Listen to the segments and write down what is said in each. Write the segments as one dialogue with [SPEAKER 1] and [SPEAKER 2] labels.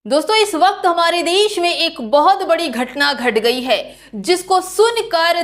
[SPEAKER 1] दोस्तों इस वक्त हमारे देश में एक बहुत बड़ी घटना घट गई है जिसको सुनकर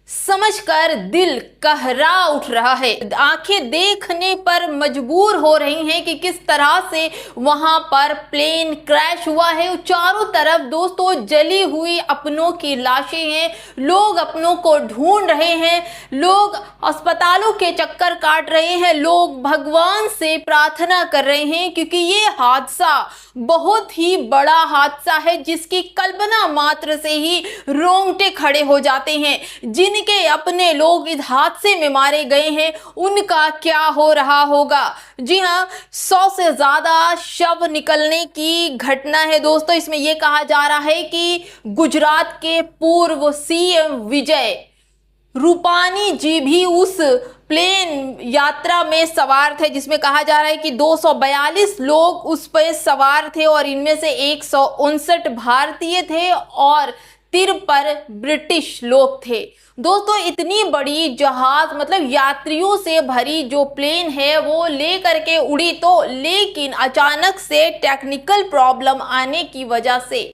[SPEAKER 1] समझकर दिल कहरा उठ रहा है। आंखें देखने पर मजबूर हो रही हैं कि किस तरह से वहां पर प्लेन क्रैश हुआ है। चारों तरफ दोस्तों जली हुई अपनों की लाशें हैं, लोग अपनों को ढूंढ रहे हैं, लोग अस्पतालों के चक्कर काट रहे हैं, लोग भगवान से प्रार्थना कर रहे हैं क्योंकि ये हादसा बहुत ही बड़ा हादसा है जिसकी कल्पना मात्र से ही रोंगटे खड़े हो जाते हैं। जिनके अपने लोग इस हादसे में मारे गए हैं उनका क्या हो रहा होगा। जी हाँ, 100 से ज्यादा शव निकलने की घटना है दोस्तों। इसमें यह कहा जा रहा है कि गुजरात के पूर्व सीएम विजय रूपानी जी भी उस प्लेन यात्रा में सवार थे जिसमें कहा जा रहा है कि 242 लोग उस पर सवार थे और इनमें से 159 भारतीय थे और 53 ब्रिटिश लोग थे। दोस्तों इतनी बड़ी जहाज मतलब यात्रियों से भरी जो प्लेन है वो लेकर के उड़ी तो, लेकिन अचानक से टेक्निकल प्रॉब्लम आने की वजह से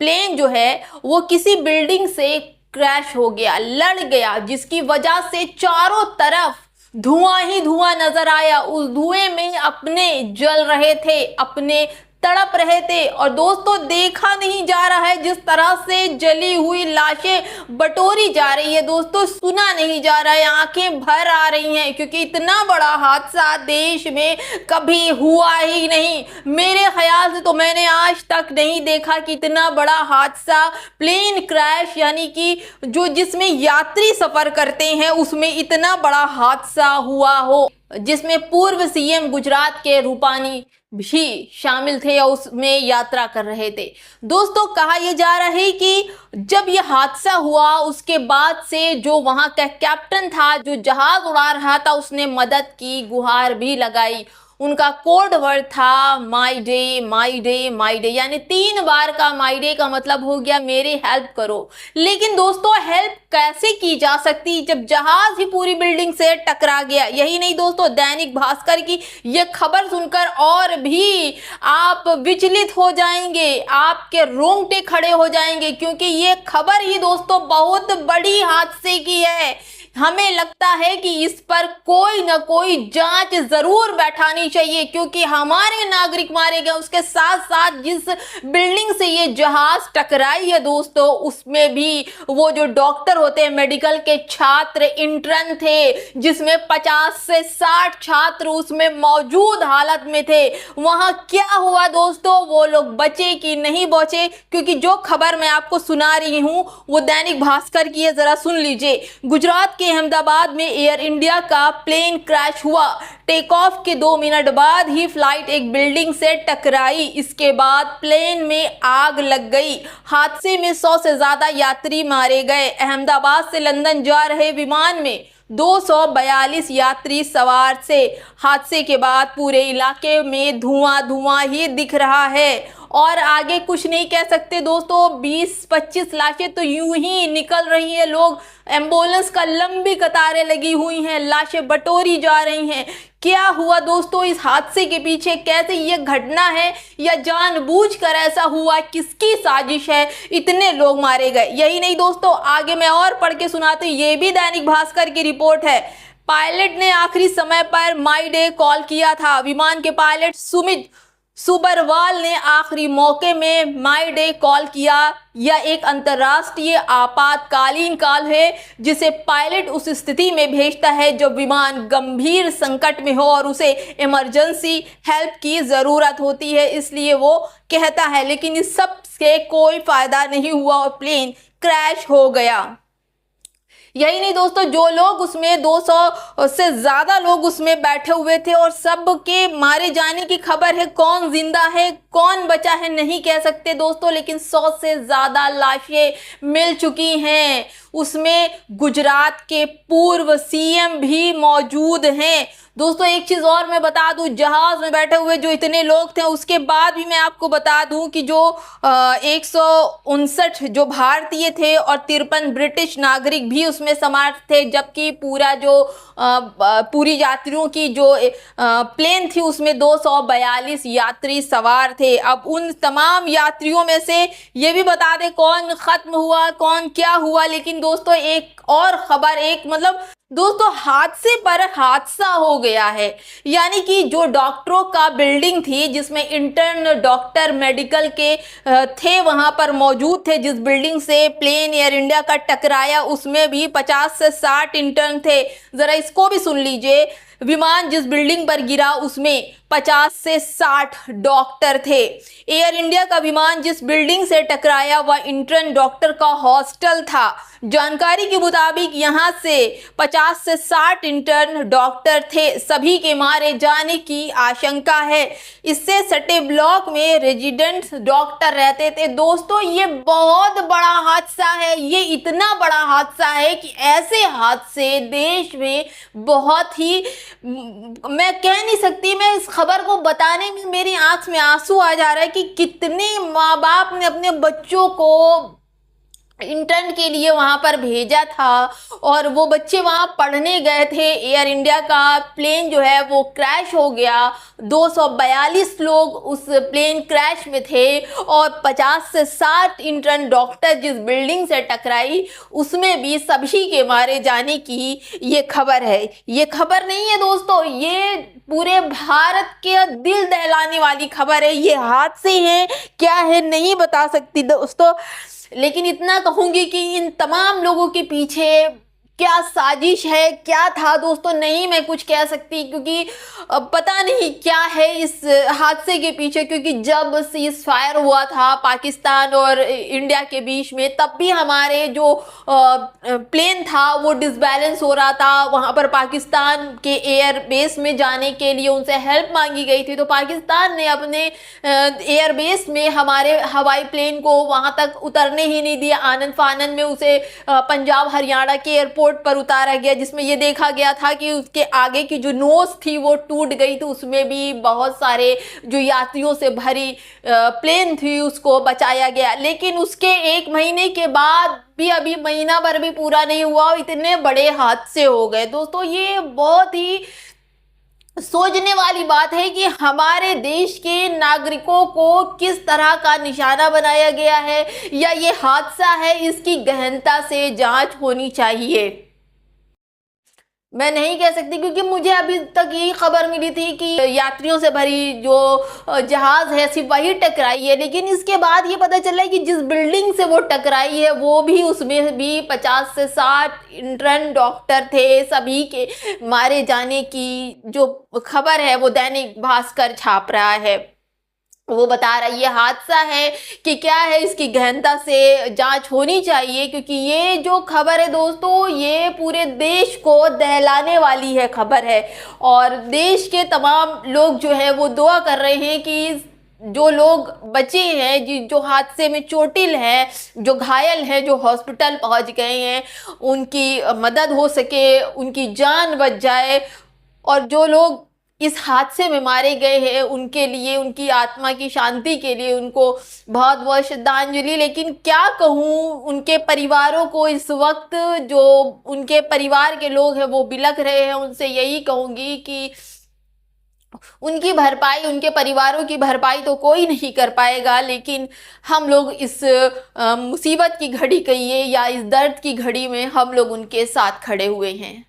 [SPEAKER 1] प्लेन जो है वो किसी बिल्डिंग से क्रैश हो गया, लड़ गया, जिसकी वजह से चारों तरफ धुआं ही धुआं नजर आया। उस धुएं में अपने जल रहे थे, अपने तड़प रहे थे और दोस्तों देखा नहीं जा रहा है जिस तरह से जली हुई लाशें बटोरी जा रही है। दोस्तों सुना नहीं जा रहा है, आंखें भर आ रही हैं क्योंकि इतना बड़ा हादसा देश में कभी हुआ ही नहीं। मेरे ख्याल से तो मैंने आज तक नहीं देखा कि इतना बड़ा हादसा प्लेन क्रैश यानी कि जो जिसमें यात्री सफर करते हैं उसमें इतना बड़ा हादसा हुआ हो जिसमें पूर्व सीएम गुजरात के रूपानी भी शामिल थे या उसमें यात्रा कर रहे थे। दोस्तों कहा यह जा रहा है कि जब यह हादसा हुआ उसके बाद से जो वहां का कैप्टन था, जो जहाज उड़ा रहा था, उसने मदद की गुहार भी लगाई। उनका कोड वर्ड था my day my day my day, यानी 3 बार का माई डे का मतलब हो गया मेरे हेल्प करो। लेकिन दोस्तों हेल्प कैसे की जा सकती जब जहाज ही पूरी बिल्डिंग से टकरा गया। यही नहीं दोस्तों, दैनिक भास्कर की यह खबर सुनकर और भी आप विचलित हो जाएंगे, आपके रोंगटे खड़े हो जाएंगे क्योंकि ये खबर ही दोस्तों बहुत बड़ी हादसे की है। हमें लगता है कि इस पर कोई ना कोई जांच जरूर बैठानी चाहिए क्योंकि हमारे नागरिक मारे गए, उसके साथ साथ जिस बिल्डिंग से ये जहाज टकराई है दोस्तों उसमें भी वो जो डॉक्टर होते हैं, मेडिकल के छात्र इंटर्न थे जिसमें 50 से 60 छात्र उसमें मौजूद हालत में थे। वहां क्या हुआ दोस्तों, वो लोग बचे कि नहीं बचे, क्योंकि जो खबर मैं आपको सुना रही हूं वो दैनिक भास्कर की है, जरा सुन लीजिए। गुजरात के अहमदाबाद में एयर इंडिया का प्लेन क्रैश हुआ। टेक ऑफ के 2 मिनट बाद ही फ्लाइट एक बिल्डिंग से टकराई। इसके बाद प्लेन में आग लग गई। हादसे में 100 से ज्यादा यात्री मारे गए। अहमदाबाद से लंदन जा रहे विमान में 242 यात्री सवार से। हादसे के बाद पूरे इलाके में धुआं धुआं ही दिख रहा है और आगे कुछ नहीं कह सकते दोस्तों। 20-25 लाशें तो यूं ही निकल रही है, लोग एम्बुलेंस का लंबी कतारें लगी हुई हैं, लाशें बटोरी जा रही हैं। क्या हुआ दोस्तों इस हादसे के पीछे, कैसे ये घटना है या जानबूझकर ऐसा हुआ, किसकी साजिश है, इतने लोग मारे गए। यही नहीं दोस्तों, आगे मैं और पढ़ के सुनाती हूँ, ये भी दैनिक भास्कर की रिपोर्ट है। पायलट ने आखिरी समय पर माई डे कॉल किया था। विमान के पायलट सुमित सुबरवाल ने आखिरी मौके में माई डे कॉल किया। यह एक अंतर्राष्ट्रीय आपातकालीन कॉल है जिसे पायलट उस स्थिति में भेजता है जब विमान गंभीर संकट में हो और उसे इमरजेंसी हेल्प की ज़रूरत होती है, इसलिए वो कहता है। लेकिन इस सब से कोई फायदा नहीं हुआ और प्लेन क्रैश हो गया। यही नहीं दोस्तों, जो लोग उसमें 200 से ज्यादा लोग उसमें बैठे हुए थे और सबके मारे जाने की खबर है। कौन जिंदा है कौन बचा है नहीं कह सकते दोस्तों, लेकिन 100 से ज्यादा लाशें मिल चुकी हैं। उसमें गुजरात के पूर्व सीएम भी मौजूद हैं। दोस्तों एक चीज और मैं बता दूं, जहाज में बैठे हुए जो इतने लोग थे, उसके बाद भी मैं आपको बता दूं कि जो 159 जो भारतीय थे और 53 ब्रिटिश नागरिक भी उसमें सवार थे, जबकि पूरा जो पूरी यात्रियों की जो प्लेन थी उसमें 242 यात्री सवार थे। अब उन तमाम यात्रियों में से ये भी बता दें कौन खत्म हुआ, कौन क्या हुआ। लेकिन दोस्तों एक और खबर, एक मतलब दोस्तों हादसे पर हादसा हो गया है। यानी कि जो डॉक्टरों का बिल्डिंग थी जिसमें इंटर्न डॉक्टर मेडिकल के थे, वहां पर मौजूद थे, जिस बिल्डिंग से प्लेन एयर इंडिया का टकराया उसमें भी 50 से 60 इंटर्न थे। जरा इसको भी सुन लीजिए, विमान जिस बिल्डिंग पर गिरा उसमें 50 से 60 डॉक्टर थे। एयर इंडिया का विमान जिस बिल्डिंग से टकराया वह इंटर्न डॉक्टर का हॉस्टल था। जानकारी के मुताबिक यहां से 50 से 60 इंटर्न डॉक्टर थे, सभी के मारे जाने की आशंका है। इससे सटे ब्लॉक में रेजिडेंट डॉक्टर रहते थे। दोस्तों ये बहुत बड़ा हादसा है, ये इतना बड़ा हादसा है कि ऐसे हादसे देश में बहुत ही, मैं कह नहीं सकती, मैं इस खबर को बताने में मेरी आंख में आंसू आ जा रहा है कि कितने माँ बाप ने अपने बच्चों को इंटर्न के लिए वहां पर भेजा था और वो बच्चे वहां पढ़ने गए थे। एयर इंडिया का प्लेन जो है वो क्रैश हो गया, 242 लोग उस प्लेन क्रैश में थे और 50 से 60 इंटर्न डॉक्टर जिस बिल्डिंग से टकराई उसमें भी सभी के मारे जाने की ये खबर है। ये खबर नहीं है दोस्तों, ये पूरे भारत के दिल दहलाने वाली खबर है। ये हादसे हैं क्या है नहीं बता सकती दोस्तों, लेकिन इतना कहूंगी कि इन तमाम लोगों के पीछे क्या साजिश है, क्या था दोस्तों, नहीं मैं कुछ कह सकती, क्योंकि पता नहीं क्या है इस हादसे के पीछे। क्योंकि जब सीज फायर हुआ था पाकिस्तान और इंडिया के बीच में, तब भी हमारे जो प्लेन था वो डिसबैलेंस हो रहा था। वहां पर पाकिस्तान के एयर बेस में जाने के लिए उनसे हेल्प मांगी गई थी, तो पाकिस्तान ने अपने एयर बेस में हमारे हवाई प्लेन को वहां तक उतरने ही नहीं दिया। आनन फानन में उसे पंजाब हरियाणा के एयरपोर्ट पर उतारा गया, जिसमें ये देखा गया था कि उसके आगे की जो नोज थी वो टूट गई, तो उसमें भी बहुत सारे जो यात्रियों से भरी प्लेन थी उसको बचाया गया। लेकिन उसके 1 महीने के बाद भी, अभी महीना भर भी पूरा नहीं हुआ, इतने बड़े हादसे हो गए। दोस्तों ये बहुत ही सोचने वाली बात है कि हमारे देश के नागरिकों को किस तरह का निशाना बनाया गया है, या ये हादसा है, इसकी गहनता से जांच होनी चाहिए। मैं नहीं कह सकती क्योंकि मुझे अभी तक यही खबर मिली थी कि यात्रियों से भरी जो जहाज है सिर्फ वही टकराई है, लेकिन इसके बाद ये पता चला है कि जिस बिल्डिंग से वो टकराई है वो भी, उसमें भी 50 से 60 इंटर्न डॉक्टर थे। सभी के मारे जाने की जो खबर है वो दैनिक भास्कर छाप रहा है, वो बता रहा है ये हादसा है कि क्या है, इसकी गहनता से जांच होनी चाहिए। क्योंकि ये जो खबर है दोस्तों ये पूरे देश को दहलाने वाली है खबर है, और देश के तमाम लोग जो है वो दुआ कर रहे हैं कि जो लोग बचे हैं, जो हादसे में चोटिल हैं, जो घायल हैं, जो हॉस्पिटल पहुंच गए हैं, उनकी मदद हो सके, उनकी जान बच जाए, और जो लोग इस हादसे में मारे गए हैं उनके लिए, उनकी आत्मा की शांति के लिए उनको बहुत बहुत श्रद्धांजलि। लेकिन क्या कहूँ, उनके परिवारों को इस वक्त, जो उनके परिवार के लोग हैं वो बिलख रहे हैं, उनसे यही कहूँगी कि उनकी भरपाई, उनके परिवारों की भरपाई तो कोई नहीं कर पाएगा, लेकिन हम लोग इस मुसीबत की घड़ी कहिए या इस दर्द की घड़ी में हम लोग उनके साथ खड़े हुए हैं।